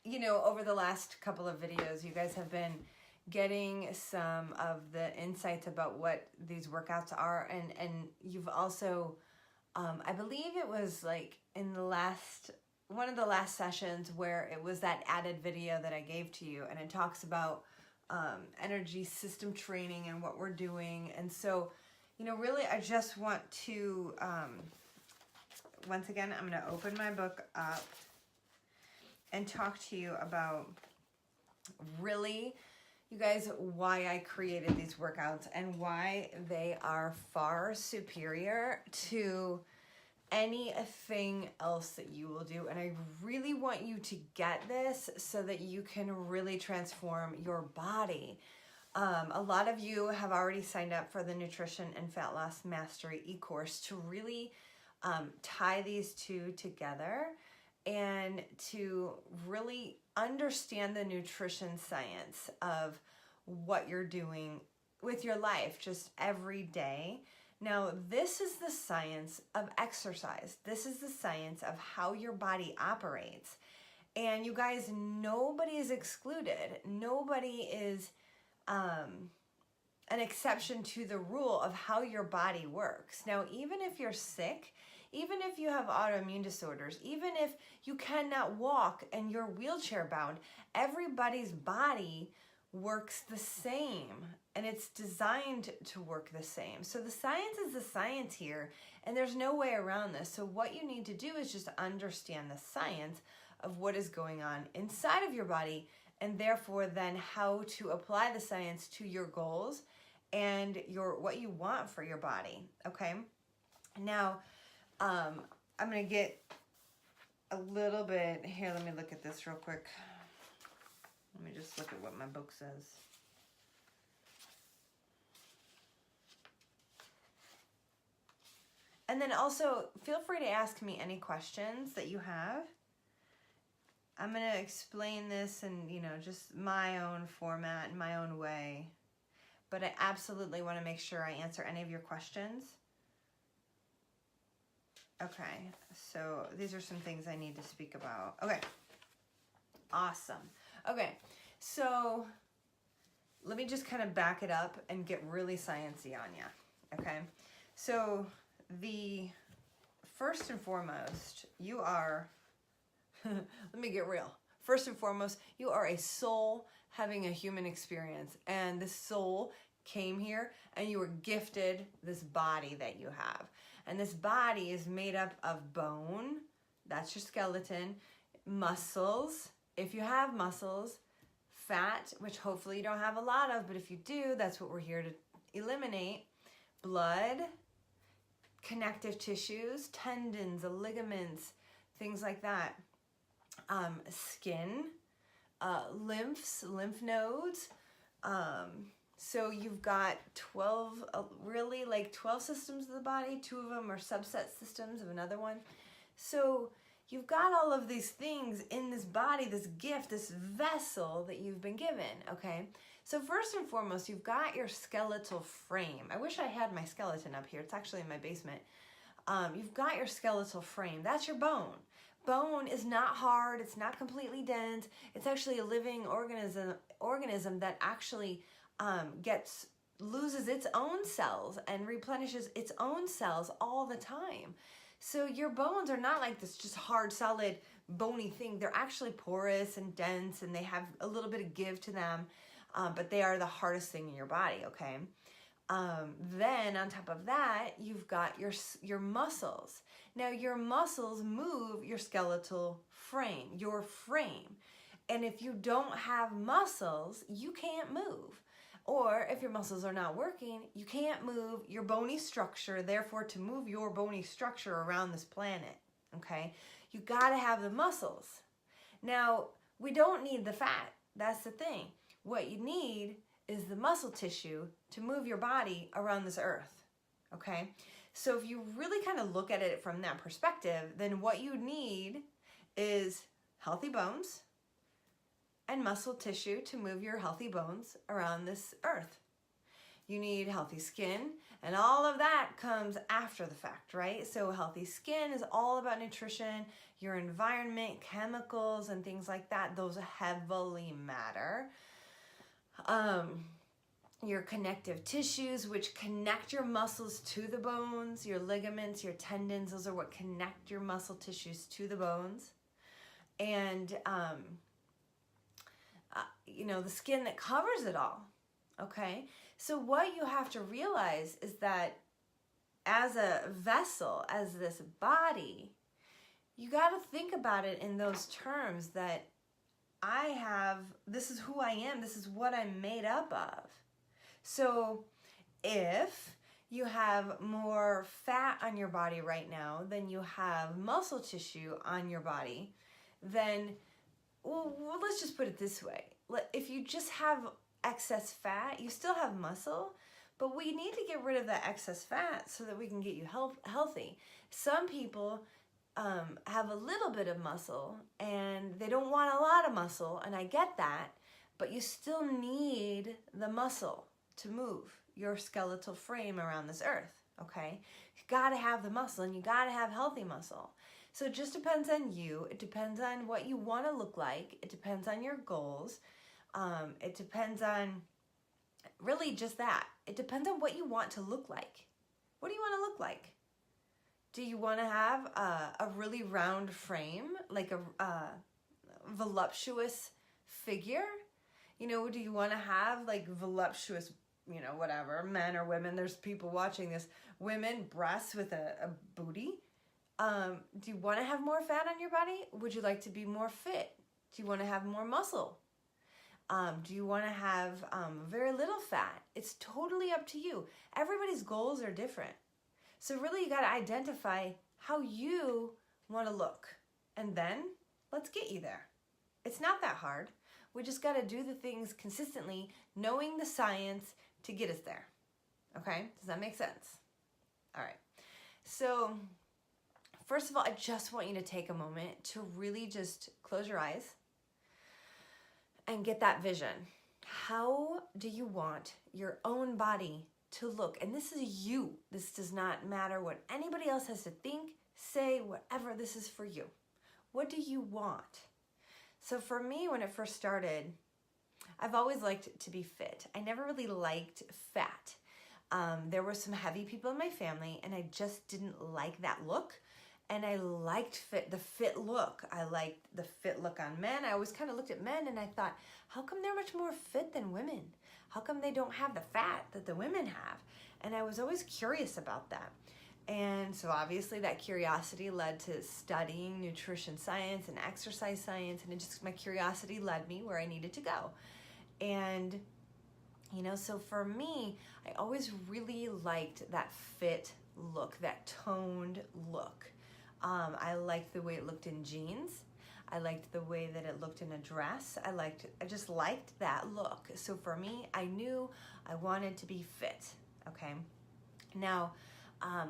you know, over the last couple of videos, you guys have been getting some of the insights about what these workouts are, and you've also, I believe it was like in the last, one of the last sessions where it was that added video that I gave to you, and it talks about energy system training and what we're doing. And so, you know, really I just want to, once again, I'm going to open my book up and talk to you about really, you guys, why I created these workouts and why they are far superior to anything else that you will do. And I really want you to get this so that you can really transform your body. A lot of you have already signed up for the Nutrition and Fat Loss Mastery e-course to really tie these two together and to really understand the nutrition science of what you're doing with your life just every day. Now, this is the science of exercise. This is the science of how your body operates. And you guys, nobody is excluded. Nobody is an exception to the rule of how your body works. Now, even if you're sick, even if you have autoimmune disorders, even if you cannot walk and you're wheelchair bound, everybody's body works the same, and it's designed to work the same. So the science is the science here, and there's no way around this. So what you need to do is just understand the science of what is going on inside of your body, and therefore then how to apply the science to your goals and what you want for your body, okay? Now, I'm gonna get a little bit, here, let me look at this real quick. Let me just look at what my book says. And then also, feel free to ask me any questions that you have. I'm going to explain this in, you know, just my own format and my own way. But I absolutely want to make sure I answer any of your questions. Okay, so these are some things I need to speak about. Okay, awesome. Okay, so let me just kind of back it up and get really sciencey on you, okay? So the first and foremost, you are, let me get real. First and foremost, you are a soul having a human experience, and this soul came here and you were gifted this body that you have. And this body is made up of bone, that's your skeleton, muscles, if you have muscles, fat, which hopefully you don't have a lot of, but if you do, that's what we're here to eliminate, blood, connective tissues, tendons, ligaments, things like that, skin, lymph nodes. So you've got 12, really like 12 systems of the body. 2 of them are subset systems of another one. So you've got all of these things in this body, this gift, this vessel that you've been given, okay? So first and foremost, you've got your skeletal frame. I wish I had my skeleton up here. It's actually in my basement. You've got your skeletal frame. That's your bone. Bone is not hard. It's not completely dense. It's actually a living organism that actually loses its own cells and replenishes its own cells all the time. So your bones are not like this just hard, solid, bony thing. They're actually porous and dense, and they have a little bit of give to them, but they are the hardest thing in your body, okay? Then on top of that, you've got your muscles. Now your muscles move your skeletal frame, your frame. And if you don't have muscles, you can't move. Or if your muscles are not working, you can't move your bony structure. Therefore, to move your bony structure around this planet, okay, you gotta have the muscles. Now, we don't need the fat. That's the thing. What you need is the muscle tissue to move your body around this earth, okay? So if you really kind of look at it from that perspective, then what you need is healthy bones and muscle tissue to move your healthy bones around this earth. you need healthy skin, and all of that comes after the fact, right? So healthy skin is all about nutrition, your environment, chemicals, and things like that. Those heavily matter. Your connective tissues, which connect your muscles to the bones, your ligaments, your tendons, those are what connect your muscle tissues to the bones. And, the skin that covers it all, okay? So what you have to realize is that as a vessel, as this body, you got to think about it in those terms that this is who I am, this is what I'm made up of. So if you have more fat on your body right now than you have muscle tissue on your body, then, well, let's just put it this way. If you just have excess fat, you still have muscle, but we need to get rid of that excess fat so that we can get you healthy. Some people have a little bit of muscle and they don't want a lot of muscle, and I get that, but you still need the muscle to move your skeletal frame around this earth, okay? You gotta have the muscle, and you gotta have healthy muscle. So it just depends on you. It depends on what you want to look like. It depends on your goals. It depends on really just that. It depends on what you want to look like. What do you want to look like? Do you want to have a really round frame, like a voluptuous figure? Do you want to have like voluptuous, whatever, men or women? There's people watching this. Women, breasts with a booty. Do you want to have more fat on your body? Would you like to be more fit? Do you want to have more muscle? Do you want to have very little fat? It's totally up to you. Everybody's goals are different. So really you got to identify how you want to look. And then let's get you there. It's not that hard. We just got to do the things consistently, knowing the science to get us there. Okay? Does that make sense? All right. So first of all, I just want you to take a moment to really just close your eyes and get that vision. How do you want your own body to look? And this is you. This does not matter what anybody else has to think, say, whatever. This is for you. What do you want? So for me, when it first started, I've always liked to be fit. I never really liked fat. There were some heavy people in my family, and I just didn't like that look. And I liked the fit look. I liked the fit look on men. I always kind of looked at men and I thought, how come they're much more fit than women? How come they don't have the fat that the women have? And I was always curious about that. And so obviously that curiosity led to studying nutrition science and exercise science. And my curiosity led me where I needed to go. And, so for me, I always really liked that fit look, that toned look. I liked the way it looked in jeans. I liked the way that it looked in a dress. I just liked that look. So for me, I knew I wanted to be fit, okay? Now,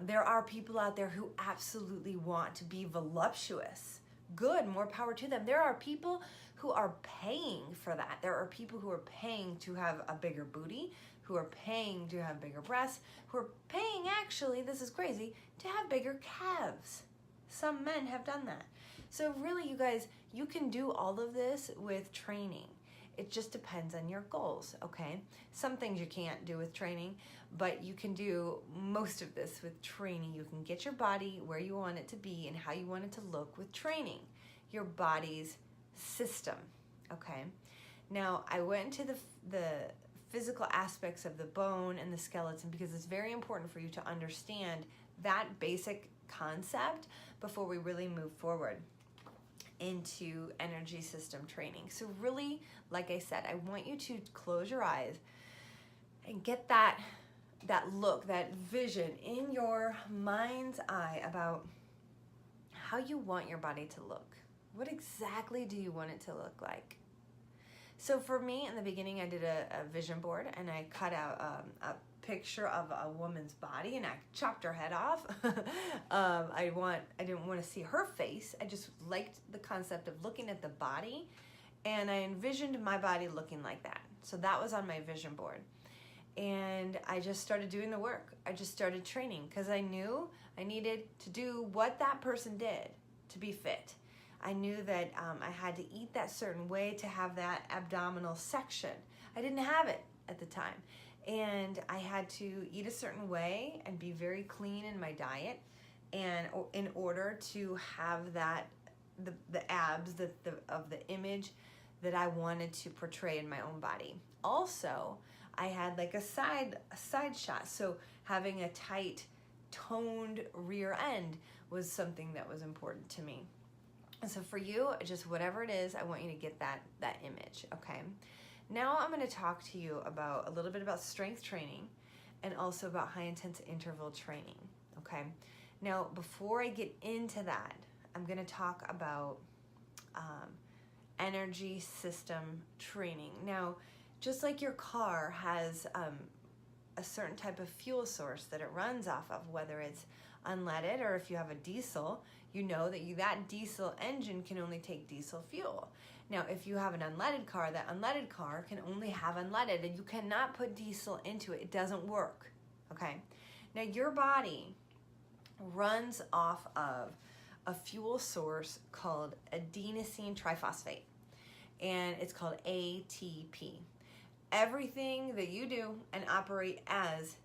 there are people out there who absolutely want to be voluptuous. Good, more power to them. There are people who are paying for that. There are people who are paying to have a bigger booty, who are paying to have bigger breasts, who are paying, actually, this is crazy, to have bigger calves. Some men have done that. So really, you guys, you can do all of this with training. It just depends on your goals, okay? Some things you can't do with training, but you can do most of this with training. You can get your body where you want it to be and how you want it to look with training. Your body's system, okay? Now, I went into the physical aspects of the bone and the skeleton because it's very important for you to understand that basic concept before we really move forward into energy system training. So really, like I said, I want you to close your eyes and get that look, that vision in your mind's eye about how you want your body to look. What exactly do you want it to look like? So for me, in the beginning, I did a vision board and I cut out a picture of a woman's body and I chopped her head off. I didn't want to see her face. I just liked the concept of looking at the body, and I envisioned my body looking like that. So that was on my vision board. and I just started doing the work. I just started training because I knew I needed to do what that person did to be fit. I knew that I had to eat that certain way to have that abdominal section. I didn't have it at the time. And I had to eat a certain way and be very clean in my diet, and in order to have that the abs of the image that I wanted to portray in my own body. Also, I had like a side shot, so having a tight, toned rear end was something that was important to me. And so for you, just whatever it is, I want you to get that image, okay? Now I'm going to talk to you about a little bit about strength training and also about high intense interval training, okay? Now, before I get into that, I'm going to talk about energy system training. Now, just like your car has a certain type of fuel source that it runs off of, whether it's unleaded or if you have a diesel, you know that that diesel engine can only take diesel fuel. Now, if you have an unleaded car, that unleaded car can only have unleaded, and you cannot put diesel into it. It doesn't work, okay? Now, your body runs off of a fuel source called adenosine triphosphate, and it's called ATP. Everything that you do and operate as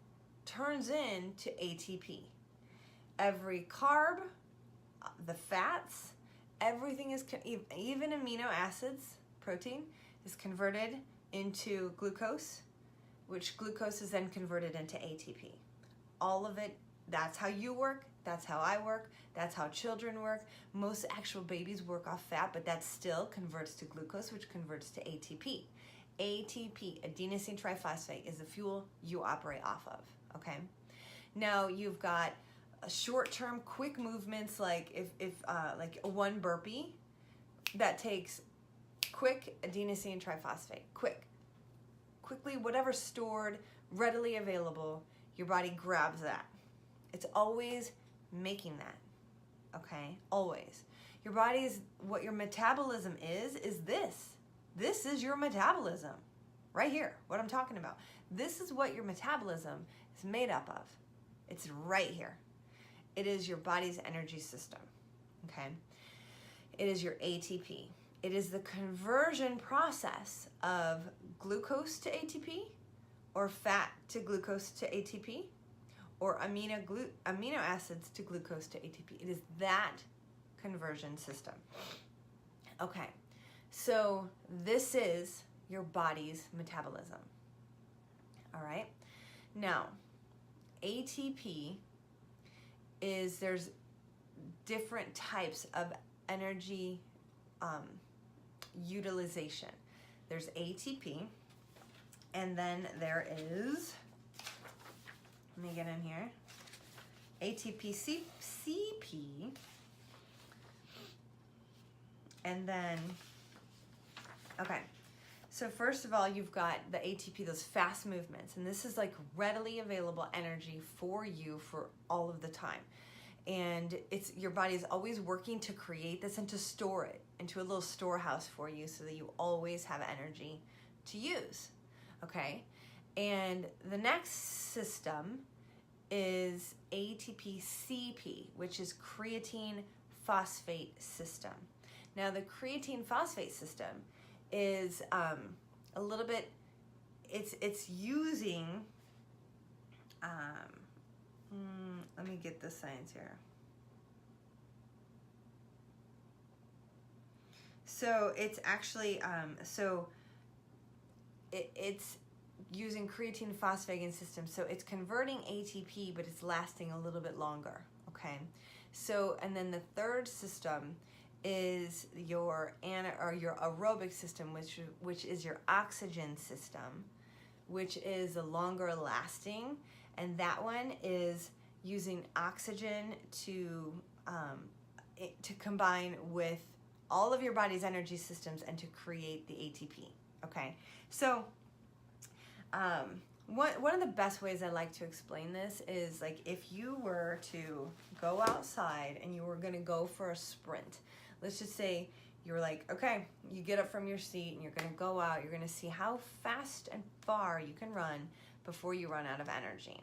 turns into ATP. Every carb, the fats, everything is, even amino acids, protein, is converted into glucose, which glucose is then converted into ATP. All of it, that's how you work, that's how I work, that's how children work. Most actual babies work off fat, but that still converts to glucose, which converts to ATP. ATP, adenosine triphosphate, is the fuel you operate off of, okay? Now, you've got short-term quick movements, like if like a one burpee, that takes quick adenosine triphosphate, quickly, whatever's stored, readily available, your body grabs that. It's always making that, okay? Always. Your body's, what your metabolism is this. This is your metabolism, right here, what I'm talking about. This is what your metabolism is made up of. It's right here. It is your body's energy system, okay? It is your ATP. It is the conversion process of glucose to ATP, or fat to glucose to ATP, or amino acids to glucose to ATP. It is that conversion system. Okay, so this is your body's metabolism. All right, now ATP is, there's different types of energy utilization. There's ATP, and then there is, let me get in here, CP, and then, okay, so first of all, you've got the ATP, those fast movements, and this is like readily available energy for you for all of the time. And it's, your body is always working to create this and to store it into a little storehouse for you so that you always have energy to use, okay? And the next system is ATP-CP, which is creatine phosphate system. Now, the creatine phosphate system is a little bit, it's using, let me get the science here. So it's actually, it's using creatine phosphate system. So it's converting ATP, but it's lasting a little bit longer, okay? So, and then the third system is your aerobic system, which is your oxygen system, which is a longer lasting, and that one is using oxygen to combine with all of your body's energy systems and to create the ATP. Okay, so one of the best ways I like to explain this is, like, if you were to go outside and you were going to go for a sprint. Let's just say you're like, okay, you get up from your seat and you're going to go out. You're going to see how fast and far you can run before you run out of energy.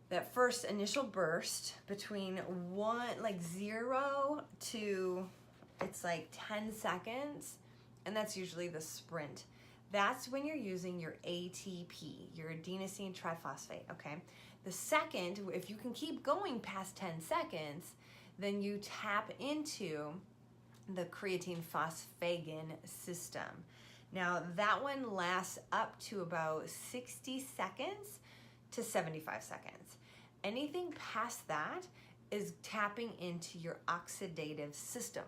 That first initial burst between 0 to it's like 10 seconds, and that's usually the sprint. That's when you're using your ATP, your adenosine triphosphate, okay? The second, if you can keep going past 10 seconds, then you tap into the creatine phosphagen system. Now, that one lasts up to about 60 seconds to 75 seconds. Anything past that is tapping into your oxidative system,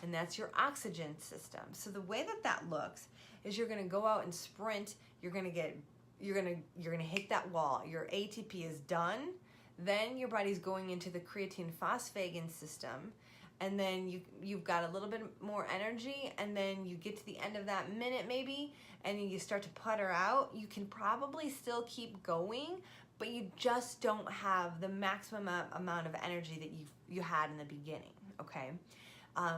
and that's your oxygen system. So the way that that looks is you're going to go out and sprint. You're going to hit that wall. Your ATP is done. Then your body's going into the creatine phosphagen system, and then you've got a little bit more energy, and then you get to the end of that minute maybe, and you start to putter out. You can probably still keep going, but you just don't have the maximum amount of energy that you had in the beginning, okay?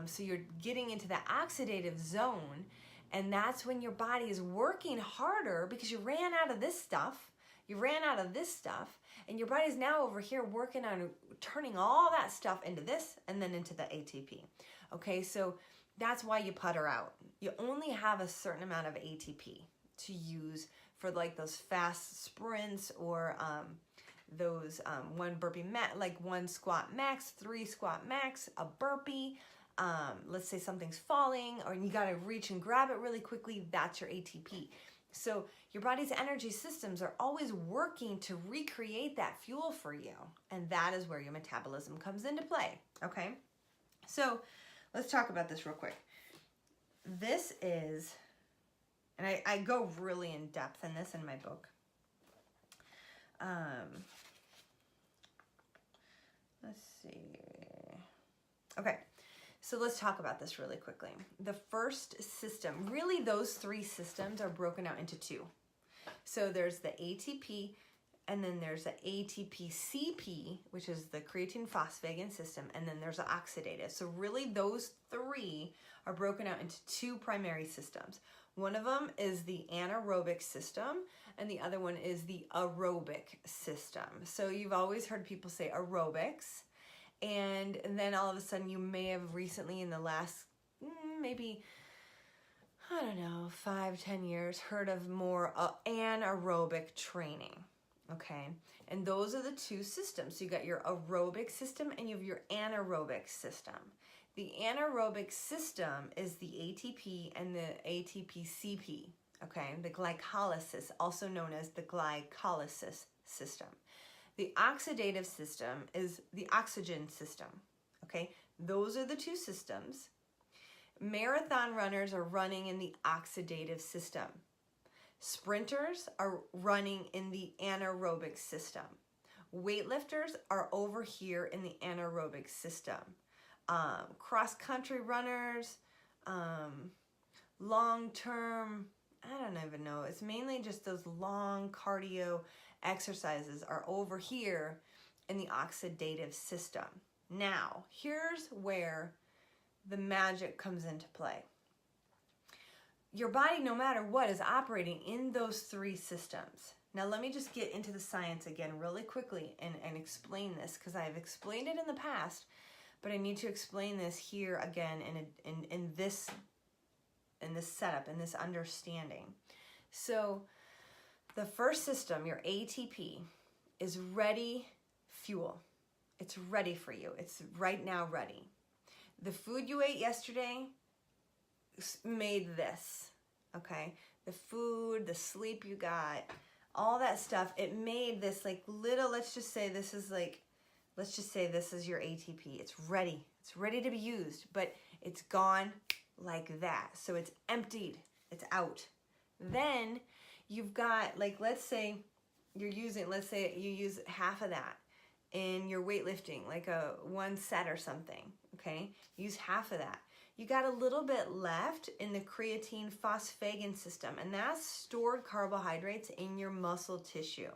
So you're getting into that oxidative zone, and that's when your body is working harder because you ran out of this stuff. And your body's now over here working on turning all that stuff into this and then into the ATP. Okay, so that's why you putter out. You only have a certain amount of ATP to use for like those fast sprints or those one burpee like 1 squat max, 3 squat max, a burpee. Let's say something's falling or you got to reach and grab it really quickly. That's your ATP. So your body's energy systems are always working to recreate that fuel for you. And that is where your metabolism comes into play. Okay. So let's talk about this real quick. This is, and I go really in depth in this in my book. Let's see. Okay. So let's talk about this really quickly. The first system, really those 3 systems are broken out into 2. So there's the ATP, and then there's the ATP-CP, which is the creatine phosphagen system, and then there's the oxidative. So really those 3 are broken out into 2 primary systems. One of them is the anaerobic system, and the other one is the aerobic system. So you've always heard people say aerobics. And then all of a sudden you may have recently in the last maybe, I don't know, 5-10 years heard of more anaerobic training, okay? And those are the 2 systems. So you got your aerobic system and you have your anaerobic system. The anaerobic system is the ATP and the ATP-CP, okay? The glycolysis, also known as the glycolysis system. The oxidative system is the oxygen system, okay? Those are the 2 systems. Marathon runners are running in the oxidative system. Sprinters are running in the anaerobic system. Weightlifters are over here in the anaerobic system. Cross-country runners, long-term, I don't even know. It's mainly just those long cardio exercises are over here in the oxidative system. Now, here's where the magic comes into play. Your body, no matter what, is operating in those 3 systems. Now, let me just get into the science again really quickly and explain this, because I've explained it in the past, but I need to explain this here again in this setup, in this understanding. So the first system, your ATP, is ready fuel. It's ready for you. It's right now ready. The food you ate yesterday made this, okay? The food, the sleep you got, all that stuff, it made this like little, let's just say this is your ATP. It's ready. It's ready to be used, but it's gone like that. So it's emptied. It's out. Then you've got, like, let's say you use half of that in your weightlifting, like a 1 set or something, okay? Use half of that. You got a little bit left in the creatine phosphagen system, and that's stored carbohydrates in your muscle tissue.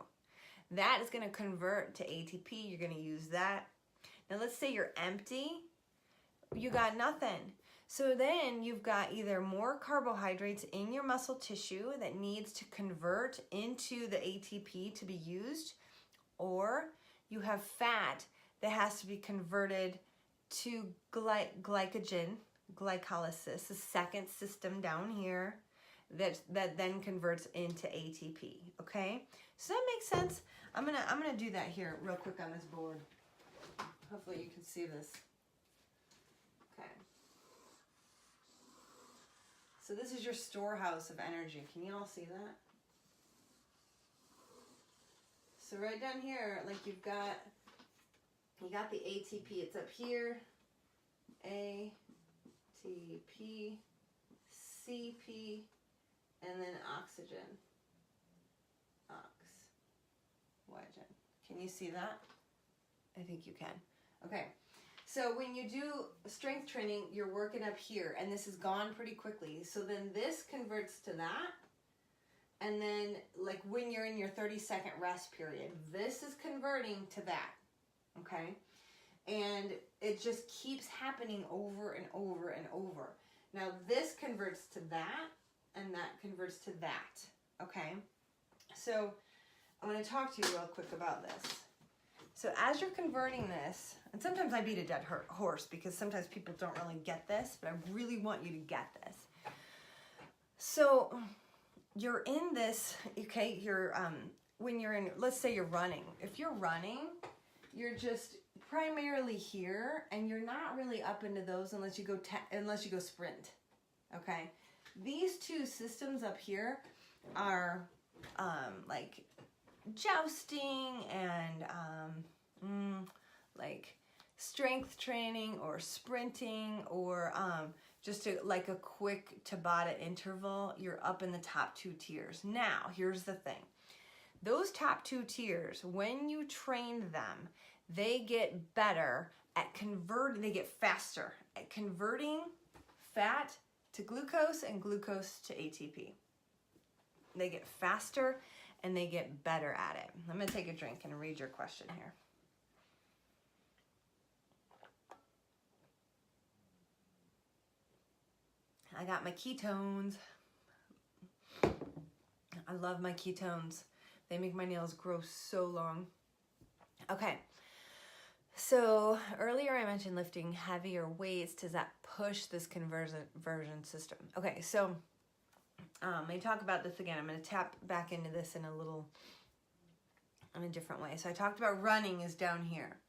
That is going to convert to ATP. You're going to use that. Now let's say you're empty. You got nothing. So then you've got either more carbohydrates in your muscle tissue that needs to convert into the ATP to be used, or you have fat that has to be converted to glycogen, glycolysis, the second system down here that then converts into ATP. Okay, so that makes sense. I'm gonna do that here real quick on this board. Hopefully you can see this. Okay. So this is your storehouse of energy. Can you all see that? So right down here, like you got the ATP. It's up here. ATP, CP, and then oxygen. Oxygen. Can you see that? I think you can. Okay. So when you do strength training, you're working up here, and this is gone pretty quickly. So then this converts to that, and then like when you're in your 30-second rest period, this is converting to that, okay? And it just keeps happening over and over and over. Now this converts to that, and that converts to that, okay? So I'm going to talk to you real quick about this. So as you're converting this, and sometimes I beat a dead horse because sometimes people don't really get this, but I really want you to get this. So you're in this, okay, when you're in, let's say you're running. If you're running, you're just primarily here, and you're not really up into those unless you go sprint, okay? These two systems up here are like jousting and like strength training or sprinting or just like a quick Tabata interval. You're up in the top two tiers. Now, here's the thing. Those top two tiers, when you train them, they get better at converting, they get faster at converting fat to glucose and glucose to ATP. They get faster and they get better at it. I'm going to take a drink and read your question here. I got my ketones. I love my ketones. They make my nails grow so long. Okay. So earlier I mentioned lifting heavier weights. Does that push this conversion system? Okay, so let me talk about this again. I'm going to tap back into this in a different way. So I talked about running is down here.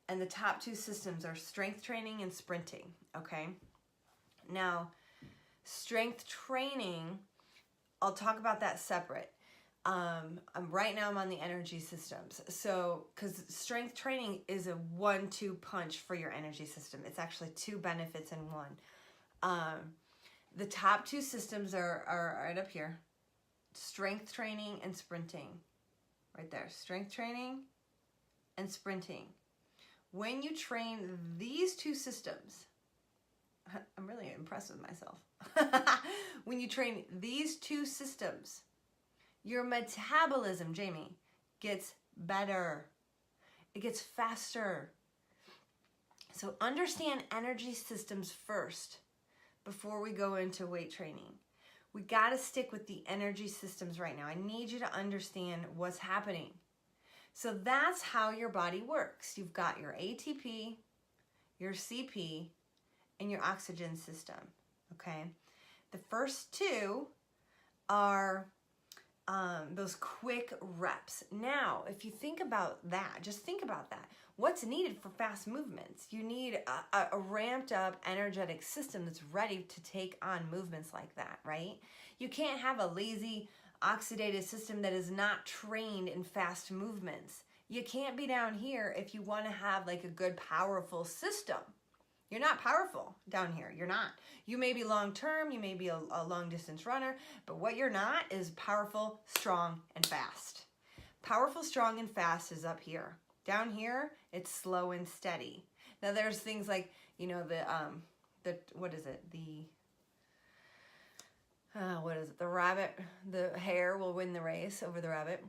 And the top two systems are strength training and sprinting, okay? Now, strength training, I'll talk about that separate. Right now I'm on the energy systems. So, because strength training is a 1-2 punch for your energy system. It's actually two benefits in one. The top two systems are right up here. Strength training and sprinting. Right there. Strength training and sprinting. When you train these two systems, I'm really impressed with myself. When you train these two systems, your metabolism, Jamie, gets better. It gets faster. So understand energy systems first before we go into weight training. We got to stick with the energy systems right now. I need you to understand what's happening. So that's how your body works. You've got your ATP, your CP, and your oxygen system, okay? The first two are those quick reps. Now, if you think about that, just think about that. What's needed for fast movements? You need a ramped up energetic system that's ready to take on movements like that, right? You can't have a lazy oxidative system that is not trained in fast movements. You can't be down here if you want to have like a good, powerful system. You're not powerful down here. You're not. You may be long term, you may be a long distance runner, but what you're not is powerful, strong, and fast. Powerful, strong, and fast is up here. Down here, it's slow and steady. Now there's things like, you know, what is it? The rabbit, the hare will win the race over the rabbit.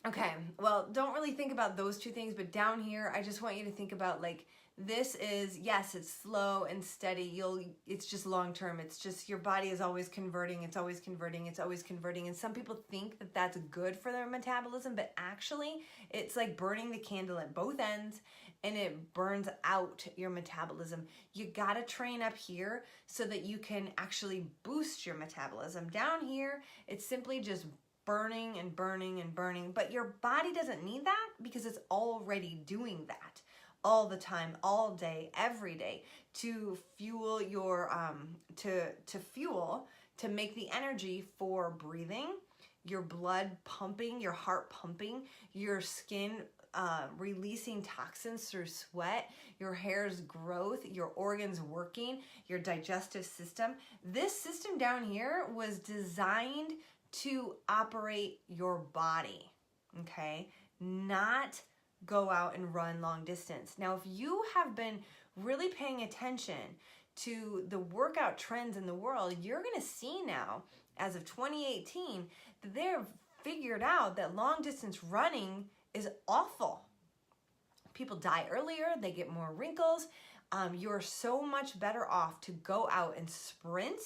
Okay, well, don't really think about those two things, but down here, I just want you to think about like, this is, yes, it's slow and steady. It's just long term. It's just your body is always converting. It's always converting. It's always converting. And some people think that that's good for their metabolism, but actually it's like burning the candle at both ends and it burns out your metabolism. You got to train up here so that you can actually boost your metabolism. Down here, it's simply just burning and burning and burning, but your body doesn't need that because it's already doing that all the time, all day, every day, to fuel your to make the energy for breathing, your blood pumping, your heart pumping, your skin releasing toxins through sweat, your hair's growth, your organs working, your digestive system. This system down here was designed to operate your body, okay? Not go out and run long distance. Now, if you have been really paying attention to the workout trends in the world, you're gonna see now, as of 2018, that they've figured out that long distance running is awful. People die earlier, they get more wrinkles. You're so much better off to go out and sprint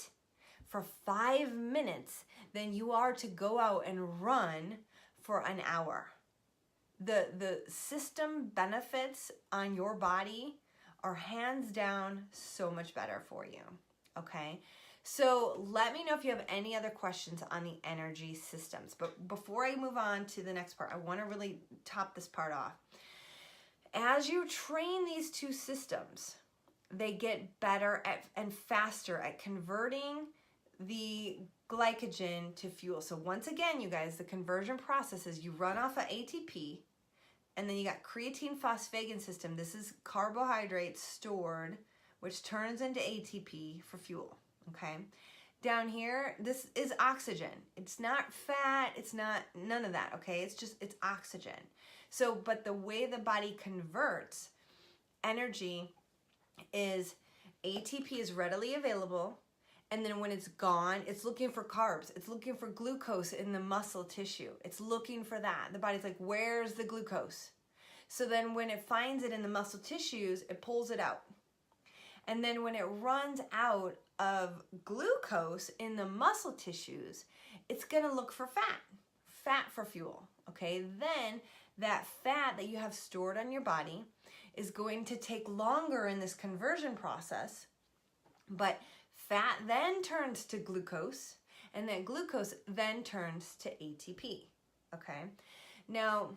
for 5 minutes than you are to go out and run for an hour. The system benefits on your body are hands down so much better for you, okay? So let me know if you have any other questions on the energy systems. But before I move on to the next part, I want to really top this part off. As you train these two systems, they get better at and faster at converting the glycogen to fuel. So once again, you guys, the conversion process is you run off of ATP, and then you got creatine phosphagen system. This is carbohydrates stored, which turns into ATP for fuel, okay? Down here, this is oxygen. It's not fat, it's not, none of that, okay? It's oxygen. So, but the way the body converts energy is ATP is readily available, and then when it's gone, it's looking for carbs. It's looking for glucose in the muscle tissue. It's looking for that. The body's like, where's the glucose? So then when it finds it in the muscle tissues, it pulls it out. And then when it runs out of glucose in the muscle tissues, it's gonna look for fat for fuel, okay? Then that fat that you have stored on your body is going to take longer in this conversion process, but fat then turns to glucose, and then glucose then turns to ATP, okay? Now,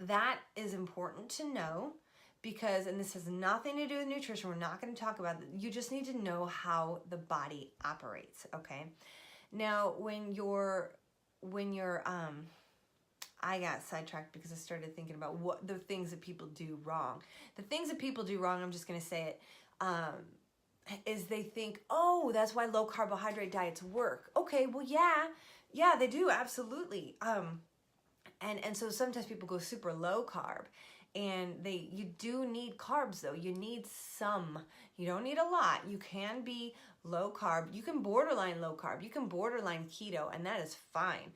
that is important to know because, and this has nothing to do with nutrition, we're not going to talk about it. You just need to know how the body operates, okay? Now, when you're I got sidetracked because I started thinking about what the things that people do wrong. The things that people do wrong, I'm just going to say it, is they think, oh, that's why low carbohydrate diets work. Okay, well, yeah, they do, absolutely. And so sometimes people go super low carb, and you do need carbs though. You need some. You don't need a lot. You can be low carb. You can borderline low carb. You can borderline keto, and that is fine.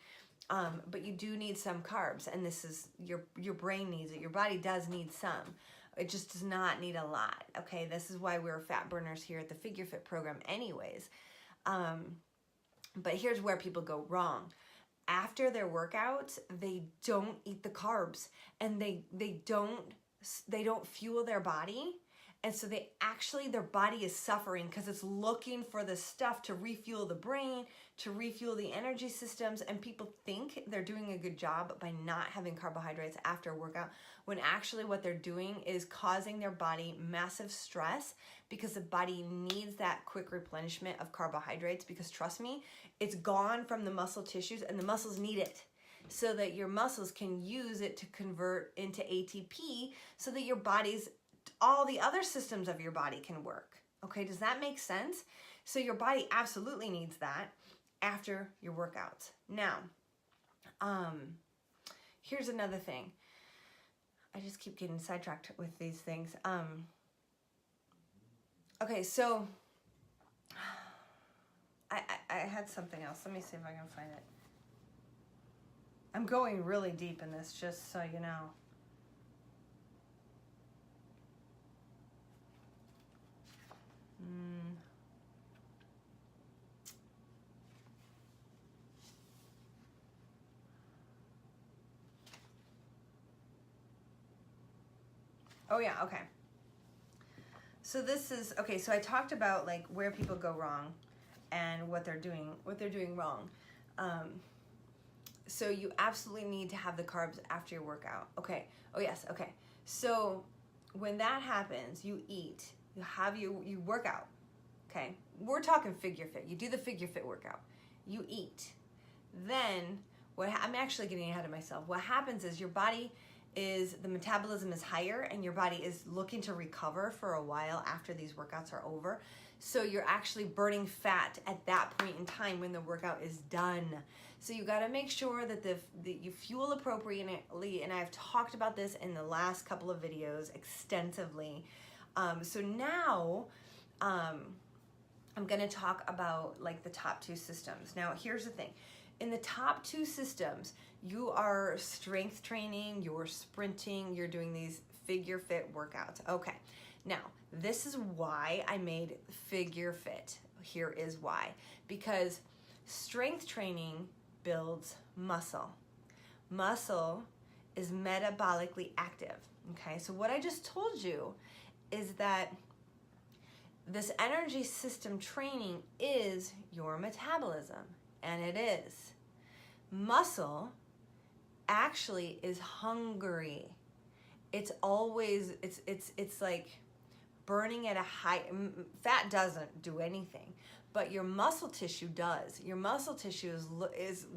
But you do need some carbs, and this is your brain needs it. Your body does need some. It just does not need a lot, okay? This is why we're fat burners here at the figureFIT program anyways. But here's where people go wrong. After their workouts, they don't eat the carbs, and they don't fuel their body. And so their body is suffering because it's looking for the stuff to refuel the brain, to refuel the energy systems, and people think they're doing a good job by not having carbohydrates after a workout, when actually what they're doing is causing their body massive stress because the body needs that quick replenishment of carbohydrates because, trust me, it's gone from the muscle tissues and the muscles need it so that your muscles can use it to convert into ATP so that your body's all the other systems of your body can work. Okay, does that make sense? So your body absolutely needs that after your workouts. Now, here's another thing. I just keep getting sidetracked with these things. Okay, so I had something else. Let me see if I can find it. I'm going really deep in this, just so you know. Oh yeah, okay. So this is, okay, so I talked about like where people go wrong and what they're doing wrong. So you absolutely need to have the carbs after your workout. Okay, oh yes, okay. So when that happens, you eat, you work out, okay? We're talking figure fit. You do the figure fit workout. You eat. Then, I'm actually getting ahead of myself. What happens is your body the metabolism is higher and your body is looking to recover for a while after these workouts are over. So you're actually burning fat at that point in time when the workout is done. So you got to make sure that you fuel appropriately, and I've talked about this in the last couple of videos extensively. So now I'm going to talk about like the top two systems. Now here's the thing. In the top two systems, you are strength training, you're sprinting, you're doing these figure fit workouts. Okay, now this is why I made figure fit. Here is why. Because strength training builds muscle. Muscle is metabolically active. Okay, so what I just told you is that this energy system training is your metabolism, and it is. Muscle actually is hungry. It's always, it's like burning at a high, fat doesn't do anything, but your muscle tissue does. Your muscle tissue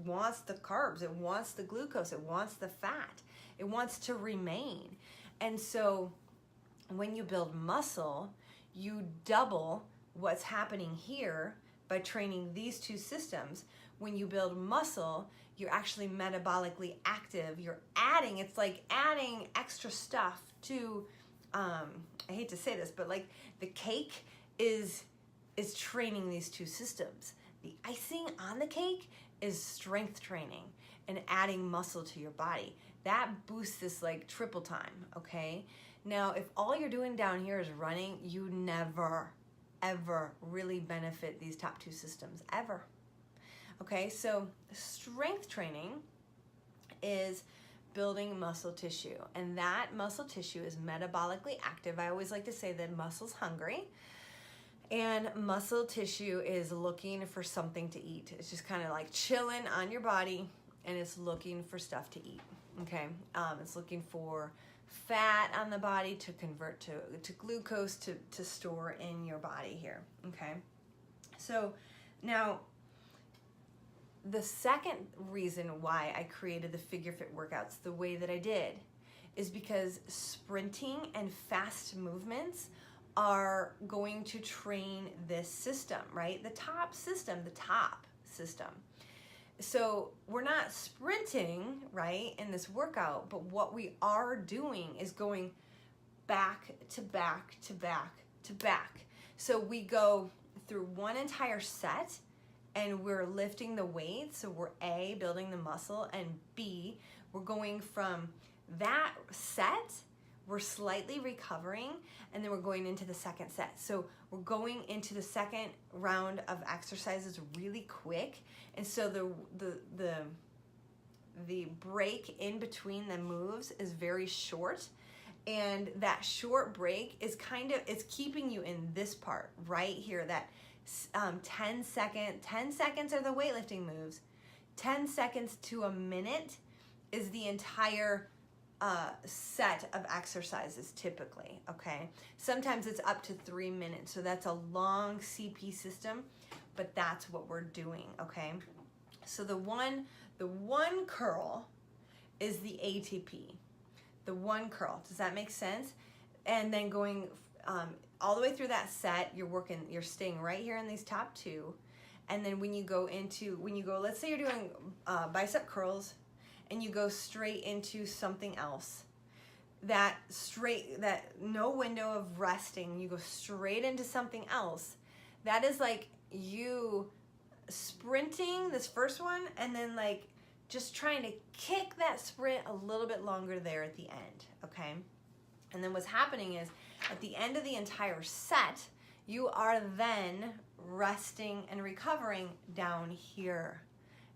wants the carbs, it wants the glucose, it wants the fat, it wants to remain. And so when you build muscle, you double what's happening here by training these two systems. When you build muscle, you're actually metabolically active. You're adding, it's like adding extra stuff to, I hate to say this, but like the cake is training these two systems. The icing on the cake is strength training and adding muscle to your body. That boosts this like triple time, okay? Now, if all you're doing down here is running, you never, ever really benefit these top two systems, ever. Okay, so strength training is building muscle tissue, and that muscle tissue is metabolically active. I always like to say that muscle's hungry, and muscle tissue is looking for something to eat. It's just kind of like chilling on your body, and it's looking for stuff to eat, okay? It's looking for fat on the body to convert to glucose to store in your body here, okay? So now, the second reason why I created the figure fit workouts the way that I did is because sprinting and fast movements are going to train this system, right? The top system. So we're not sprinting, right, in this workout, but what we are doing is going back to back to back to back. So we go through one entire set and we're lifting the weight. So we're A, building the muscle, and B, we're going from that set, we're slightly recovering, and then we're going into the second set. So we're going into the second round of exercises really quick. And so the break in between the moves is very short. And that short break is it's keeping you in this part right here, that 10 seconds are the weightlifting moves. 10 seconds to a minute is the entire set of exercises typically, okay? Sometimes it's up to 3 minutes, so that's a long CP system, but that's what we're doing, okay? So the one curl is the ATP. The one curl, does that make sense? And then going all the way through that set, you're staying right here in these top two. And then when you go, let's say you're doing bicep curls and you go straight into something else, that no window of resting, you go straight into something else, that is like you sprinting this first one and then like just trying to kick that sprint a little bit longer there at the end, okay? And then what's happening is at the end of the entire set, you are then resting and recovering down here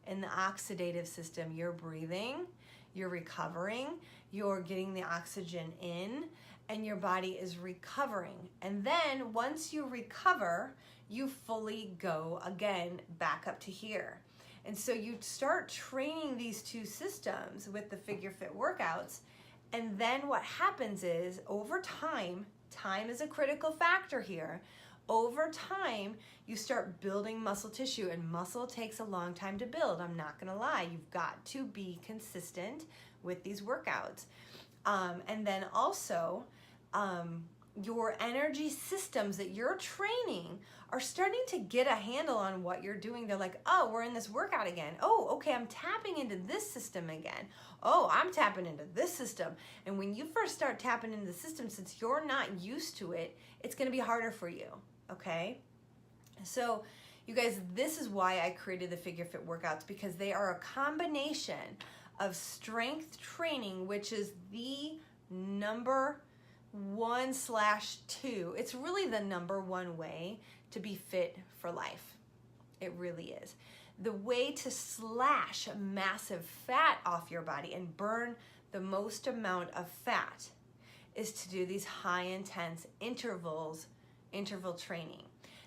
in the oxidative system. You're breathing, you're recovering, you're getting the oxygen in, and your body is recovering. And then once you recover, you fully go again back up to here. And so you start training these two systems with the figureFIT workouts. And then what happens is over time, time is a critical factor here. Over time, you start building muscle tissue, and muscle takes a long time to build. I'm not gonna lie, you've got to be consistent with these workouts. And then also, your energy systems that you're training are starting to get a handle on what you're doing. They're like, oh, we're in this workout again. Oh, okay, I'm tapping into this system again. Oh, I'm tapping into this system. And when you first start tapping into the system, since you're not used to it, it's gonna be harder for you, okay? So you guys, this is why I created the figureFIT workouts, because they are a combination of strength training, which is the number 1/2. It's really the number one way to be fit for life. It really is. The way to slash massive fat off your body and burn the most amount of fat is to do these high intense interval training.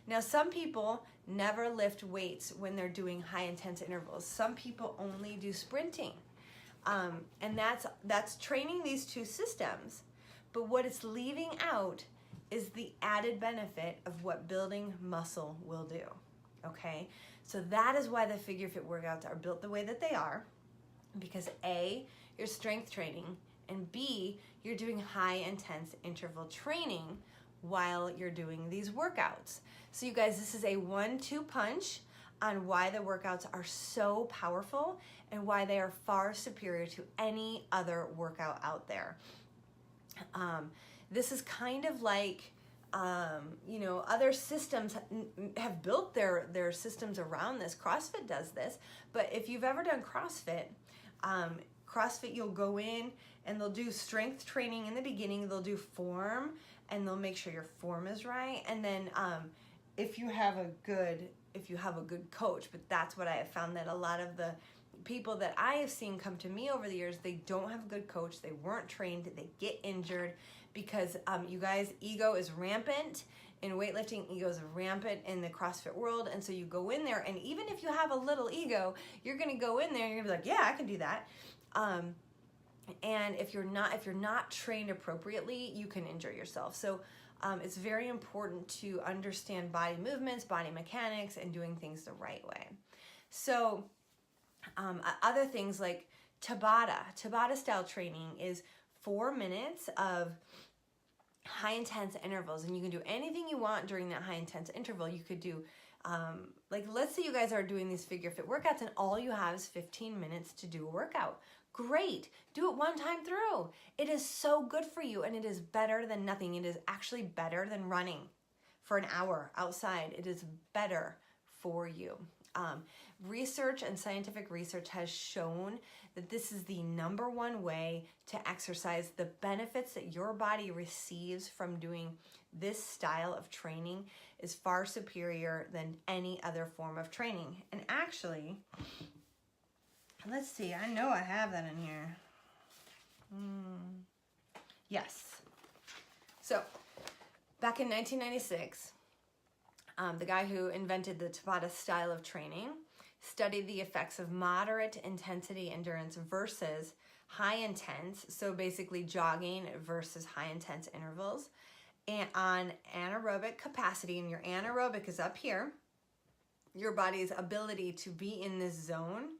Now, some people never lift weights when they're doing high intense intervals. Some people only do sprinting. And that's training these two systems. But what it's leaving out is the added benefit of what building muscle will do, okay? So that is why the figureFIT workouts are built the way that they are, because A, you're strength training, and B, you're doing high intense interval training while you're doing these workouts. So you guys, this is a 1-2 punch on why the workouts are so powerful and why they are far superior to any other workout out there. This is kind of like, you know, other systems have built their systems around this. CrossFit does this, but if you've ever done CrossFit, you'll go in and they'll do strength training in the beginning. They'll do form, and they'll make sure your form is right. And then if you have a good coach, but that's what I have found, that a lot of the people that I have seen come to me over the years, they don't have a good coach, they weren't trained, they get injured because you guys, ego is rampant in weightlifting, ego is rampant in the CrossFit world, and so you go in there, and even if you have a little ego, you're gonna go in there and you're gonna be like, yeah, I can do that. And if you're not trained appropriately, you can injure yourself. So it's very important to understand body movements, body mechanics, and doing things the right way. So other things like Tabata style training is 4 minutes of high intense intervals, and you can do anything you want during that high intense interval. You could do, like, let's say you guys are doing these figureFIT workouts and all you have is 15 minutes to do a workout. Great, do it one time through. It is so good for you, and it is better than nothing. It is actually better than running for an hour outside. It is better for you. Research and scientific research has shown that this is the number one way to exercise. The benefits that your body receives from doing this style of training is far superior than any other form of training. And actually, let's see, I know I have that in here. Yes. So, back in 1996, the guy who invented the Tabata style of training studied the effects of moderate intensity endurance versus high intense, so basically jogging versus high intense intervals, and on anaerobic capacity, and your anaerobic is up here, your body's ability to be in this zone,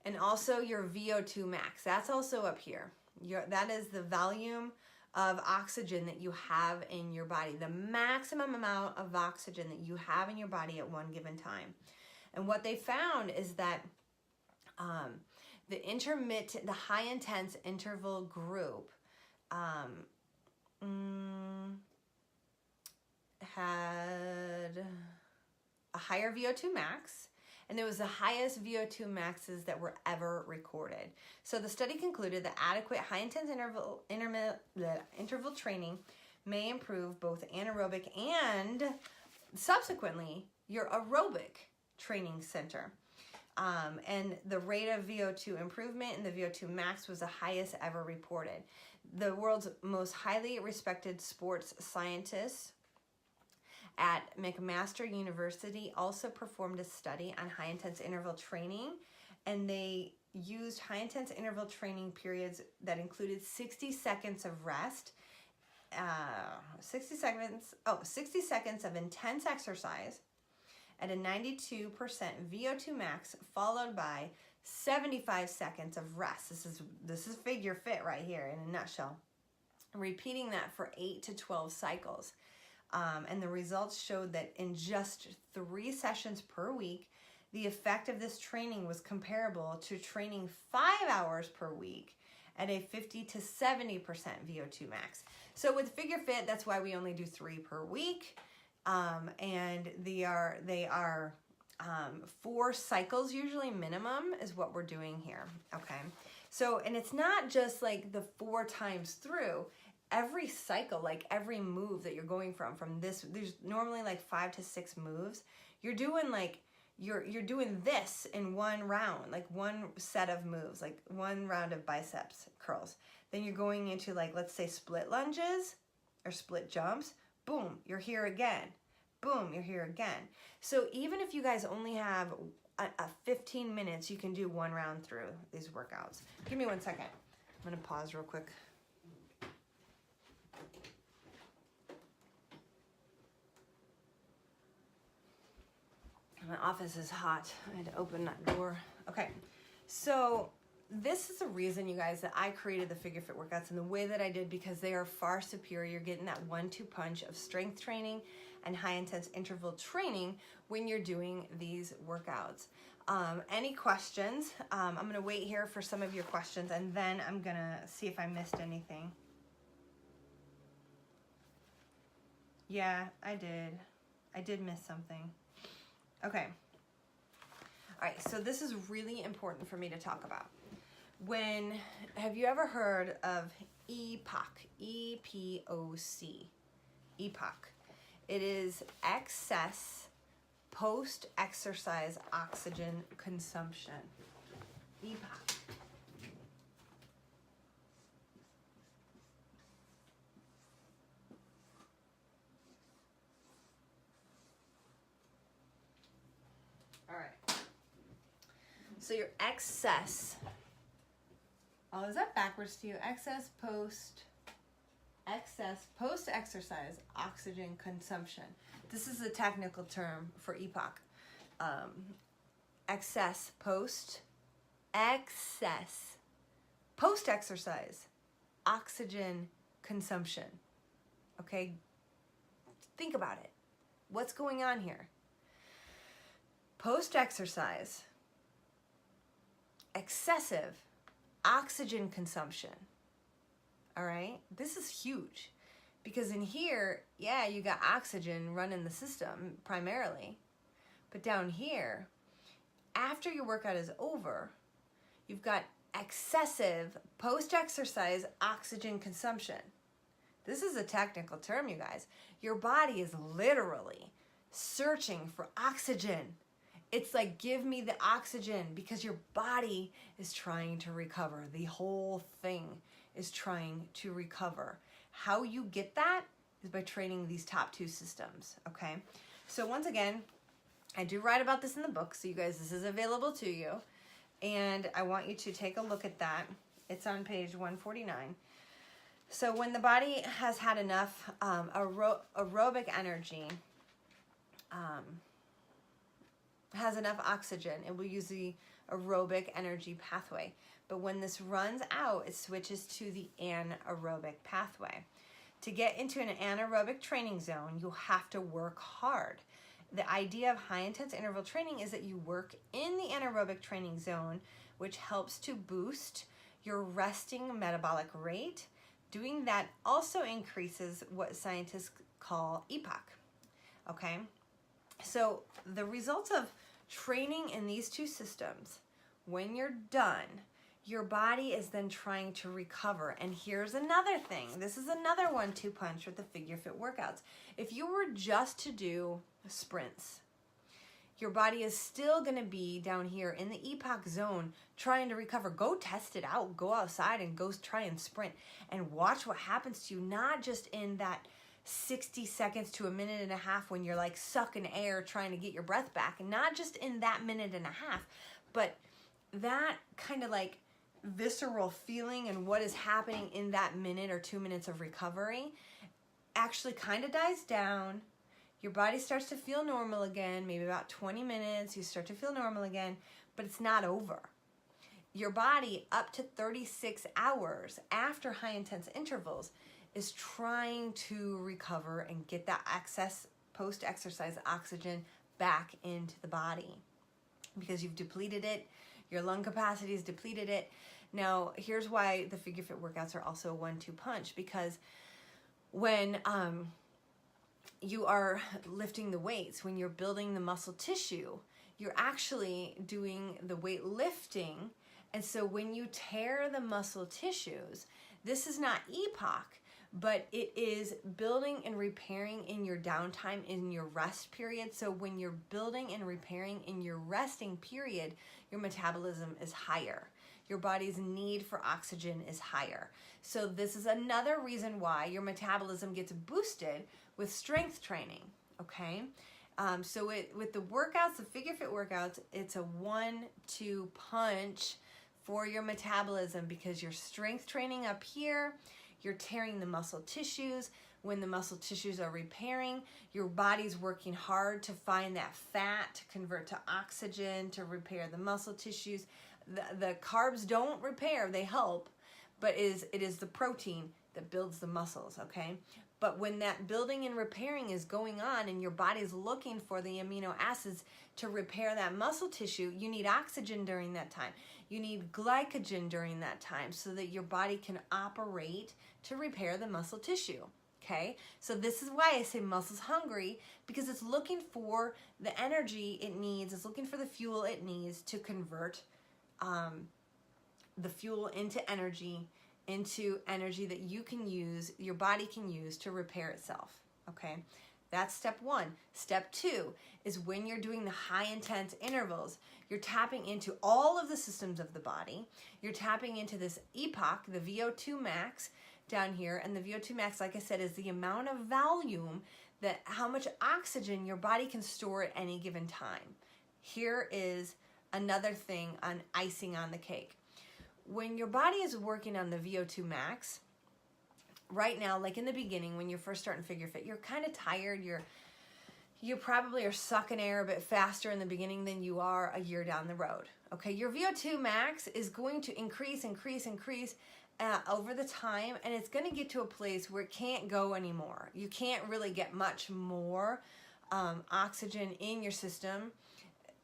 and also your VO2 max, that's also up here. That is the volume of oxygen that you have in your body, the maximum amount of oxygen that you have in your body at one given time. And what they found is that the high intense interval group had a higher VO2 max and it was the highest VO2 maxes that were ever recorded. So the study concluded that adequate high-intense interval training may improve both anaerobic and subsequently your aerobic training center. And the rate of VO2 improvement and the VO2 max was the highest ever reported. The world's most highly respected sports scientists at McMaster University also performed a study on high-intense interval training, and they used high-intense interval training periods that included 60 seconds of rest, 60 seconds of intense exercise at a 92% VO2 max, followed by 75 seconds of rest. This is figure fit right here in a nutshell. Repeating that for 8 to 12 cycles. And the results showed that in just 3 sessions per week, the effect of this training was comparable to training 5 hours per week at a 50 to 70% VO2 max. So with figure fit, that's why we only do 3 per week. And they are 4 cycles usually minimum is what we're doing here. Okay. So, and it's not just like the 4 times through. Every cycle, like every move that you're going from this, there's normally like 5 to 6 moves. You're doing like, you're doing this in one round, like one set of moves, like one round of biceps curls. Then you're going into like, let's say split lunges or split jumps. Boom, you're here again. Boom, you're here again. So even if you guys only have a 15 minutes, you can do 1 round through these workouts. Give me 1 second. I'm gonna pause real quick. My office is hot. I had to open that door. Okay, so this is the reason, you guys, that I created the figure fit workouts in the way that I did, because they are far superior. You're getting that 1-2 punch of strength training and high intense interval training when you're doing these workouts. Any questions? I'm gonna wait here for some of your questions, and then I'm gonna see if I missed anything. Yeah, I did miss something. Okay. All right, so this is really important for me to talk about. Have you ever heard of EPOC? E-P-O-C. EPOC. It is excess post-exercise oxygen consumption. EPOC. All right. So your excess. Oh, is that backwards to you? Excess post-exercise oxygen consumption. This is a technical term for EPOC. Excess post-exercise oxygen consumption. Okay? Think about it. What's going on here? Post-exercise, excessive oxygen consumption. All right? This is huge, because in here, yeah, you got oxygen running the system primarily. But down here, after your workout is over, you've got excessive post-exercise oxygen consumption. This is a technical term, you guys. Your body is literally searching for oxygen. It's like, give me the oxygen, because your body is trying to recover. The whole thing is trying to recover. How you get that is by training these top 2 systems, okay? So once again, I do write about this in the book, so you guys, this is available to you. And I want you to take a look at that. It's on page 149. So when the body has had enough aerobic energy, has enough oxygen, it will use the aerobic energy pathway. But when this runs out, it switches to the anaerobic pathway. To get into an anaerobic training zone, you'll have to work hard. The idea of high intense interval training is that you work in the anaerobic training zone, which helps to boost your resting metabolic rate. Doing that also increases what scientists call EPOC. Okay? So the results of training in these two systems, when you're done, your body is then trying to recover. And here's another thing. This is another 1-2 punch with the figureFIT workouts. If you were just to do sprints, your body is still going to be down here in the EPOC zone trying to recover. Go test it out. Go outside and go try and sprint and watch what happens to you, not just in that 60 seconds to a minute and a half when you're like sucking air trying to get your breath back, and not just in that minute and a half, but that kind of like visceral feeling and what is happening in that minute or 2 minutes of recovery actually kind of dies down. Your body starts to feel normal again. Maybe about 20 minutes, you start to feel normal again, but it's not over. Your body, up to 36 hours after high intense intervals, is trying to recover and get that excess post-exercise oxygen back into the body because you've depleted it. Your lung capacity has depleted it. Now, here's why the figureFIT workouts are also a 1-2 punch, because when you are lifting the weights, when you're building the muscle tissue, you're actually doing the weight lifting. And so when you tear the muscle tissues, this is not EPOC, but it is building and repairing in your downtime, in your rest period. So when you're building and repairing in your resting period, your metabolism is higher. Your body's need for oxygen is higher. So this is another reason why your metabolism gets boosted with strength training, okay? So with the workouts, the figureFIT workouts, it's a 1-2 punch for your metabolism, because you're strength training up here, you're tearing the muscle tissues. When the muscle tissues are repairing, your body's working hard to find that fat to convert to oxygen to repair the muscle tissues. The carbs don't repair, they help, but it is the protein that builds the muscles, okay? But when that building and repairing is going on and your body's looking for the amino acids to repair that muscle tissue, you need oxygen during that time. You need glycogen during that time so that your body can operate to repair the muscle tissue, okay? So this is why I say muscle's hungry, because it's looking for the energy it needs, it's looking for the fuel it needs to convert the fuel into energy that you can use, your body can use to repair itself, okay? That's step 1. Step 2 is when you're doing the high intense intervals, you're tapping into all of the systems of the body. You're tapping into this EPOC, the VO2 max down here, and the VO2 max, like I said, is the amount of volume, that how much oxygen your body can store at any given time. Here is another thing on icing on the cake. When your body is working on the VO2 max, right now, like in the beginning, when you're first starting figureFIT, you're kind of tired. You probably are sucking air a bit faster in the beginning than you are a year down the road. Okay, your VO2 max is going to increase over the time, and it's going to get to a place where it can't go anymore. You can't really get much more oxygen in your system,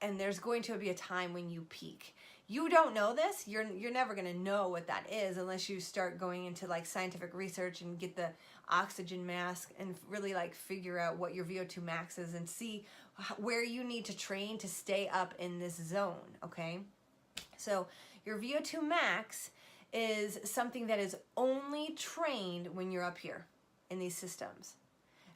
and there's going to be a time when you peak. You don't know this. You're never going to know what that is unless you start going into like scientific research and get the oxygen mask and really like figure out what your VO2 max is and see where you need to train to stay up in this zone, okay? So your VO2 max is something that is only trained when you're up here in these systems.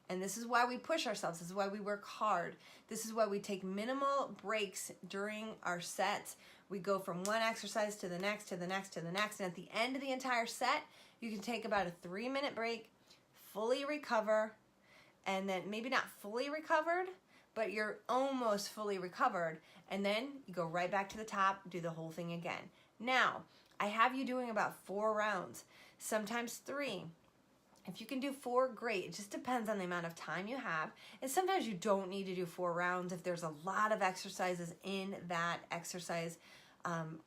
And this is why we push ourselves. This is why we work hard. This is why we take minimal breaks during our sets. We go from one exercise to the next, to the next, to the next. And at the end of the entire set, you can take about a 3-minute break, fully recover, and then maybe not fully recovered, but you're almost fully recovered. And then you go right back to the top, do the whole thing again. Now, I have you doing about 4 rounds, sometimes 3. If you can do 4, great. It just depends on the amount of time you have. And sometimes you don't need to do 4 rounds if there's a lot of exercises in that exercise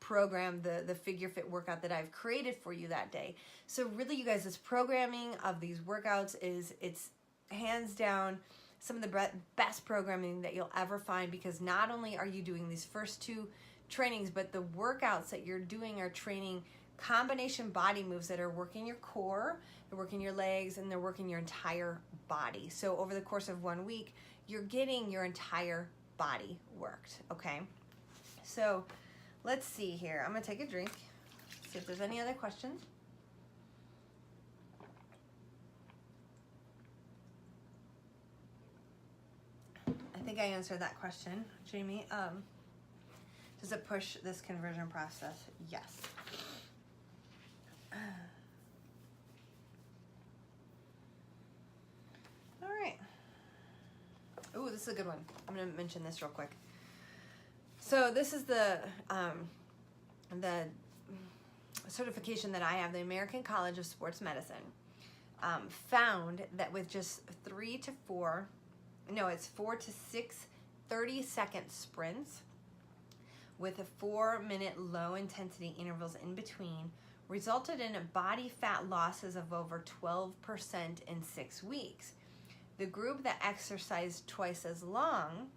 program, the figureFIT workout that I've created for you that day. So really, you guys, this programming of these workouts it's hands down some of the best programming that you'll ever find, because not only are you doing these first 2 trainings, but the workouts that you're doing are training combination body moves that are working your core, they're working your legs, and they're working your entire body. So over the course of 1 week, you're getting your entire body worked, okay? So let's see here. I'm gonna take a drink, see if there's any other questions. I think I answered that question, Jamie. Does it push this conversion process? Yes. All right. Oh, this is a good one. I'm going to mention this real quick. So this is the certification that I have, the American College of Sports Medicine, found that with just 4 to 6 30-second sprints with a 4-minute low-intensity intervals in between resulted in body fat losses of over 12% in 6 weeks. The group that exercised twice as long,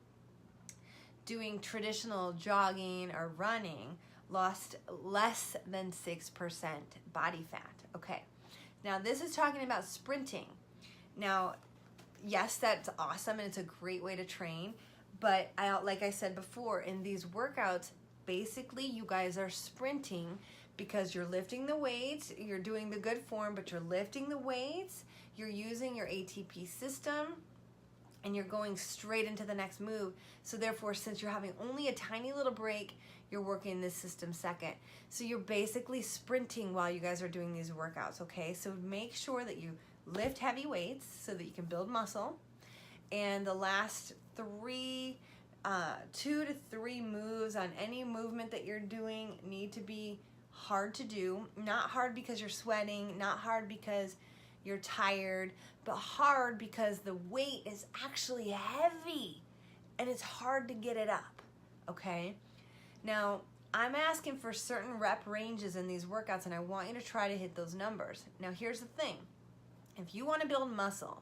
doing traditional jogging or running, lost less than 6% body fat. Okay, now this is talking about sprinting. Now, yes, that's awesome and it's a great way to train, but like I said before, in these workouts, basically you guys are sprinting because you're lifting the weights, you're doing the good form, but you're lifting the weights, you're using your ATP system, and you're going straight into the next move. So therefore, since you're having only a tiny little break, you're working this system second. So you're basically sprinting while you guys are doing these workouts, okay? So make sure that you lift heavy weights so that you can build muscle. And the last 2 to 3 moves on any movement that you're doing need to be hard to do. Not hard because you're sweating, not hard because you're tired, but hard because the weight is actually heavy and it's hard to get it up, okay? Now, I'm asking for certain rep ranges in these workouts and I want you to try to hit those numbers. Now, here's the thing. If you want to build muscle,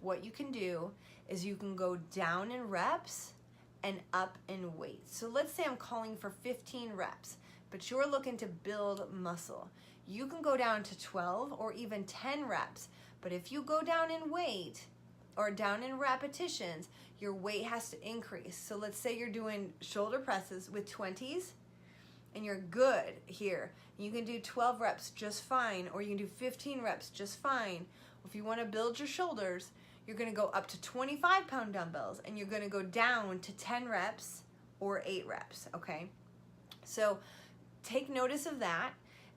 what you can do is you can go down in reps and up in weight. So let's say I'm calling for 15 reps, but you're looking to build muscle. You can go down to 12 or even 10 reps, but if you go down in weight or down in repetitions, your weight has to increase. So let's say you're doing shoulder presses with 20s and you're good here. You can do 12 reps just fine, or you can do 15 reps just fine. If you want to build your shoulders, you're going to go up to 25-pound dumbbells and you're going to go down to 10 reps or 8 reps, okay? So take notice of that.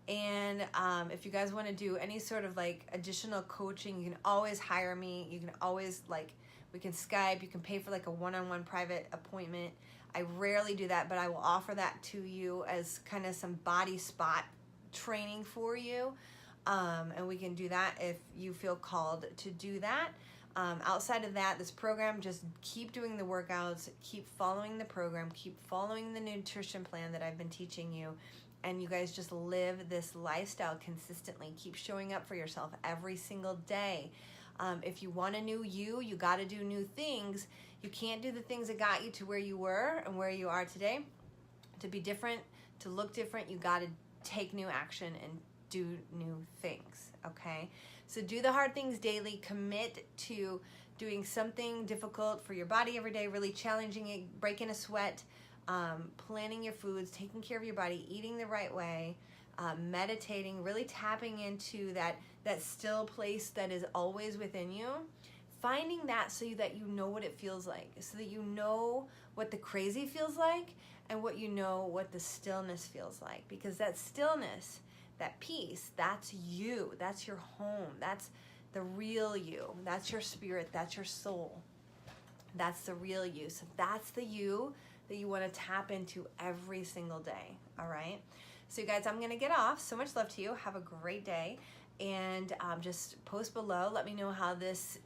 And if you guys want to do any sort of like additional coaching, you can always hire me. You can always, like, we can Skype. You can pay for like a one-on-one private appointment. I rarely do that, but I will offer that to you as kind of some body spot training for you. And we can do that if you feel called to do that. Outside of that, this program, just keep doing the workouts, keep following the program, keep following the nutrition plan that I've been teaching you. And you guys just live this lifestyle consistently. Keep showing up for yourself every single day. If you want a new you got to do new things. You can't do the things that got you to where you were and where you are today. To be different, to look different, you got to take new action and do new things, okay? So do the hard things daily. Commit to doing something difficult for your body every day, really challenging it, breaking a sweat, planning your foods, taking care of your body, eating the right way, meditating, really tapping into that still place that is always within you, finding that so that you know what it feels like, so that you know what the crazy feels like and what what the stillness feels like, because that stillness, that peace, that's you, that's your home, that's the real you, that's your spirit, that's your soul, that's the real you. So that's the you that you want to tap into every single day, all right? So you guys, I'm going to get off. So much love to you. Have a great day. And just post below. Let me know how this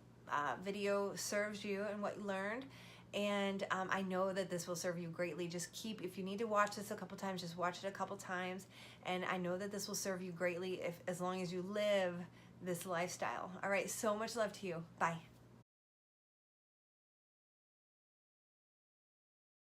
video serves you and what you learned. And I know that this will serve you greatly. Just keep, if you need to watch this a couple times, just watch it a couple times. And I know that this will serve you greatly as long as you live this lifestyle. All right, so much love to you. Bye.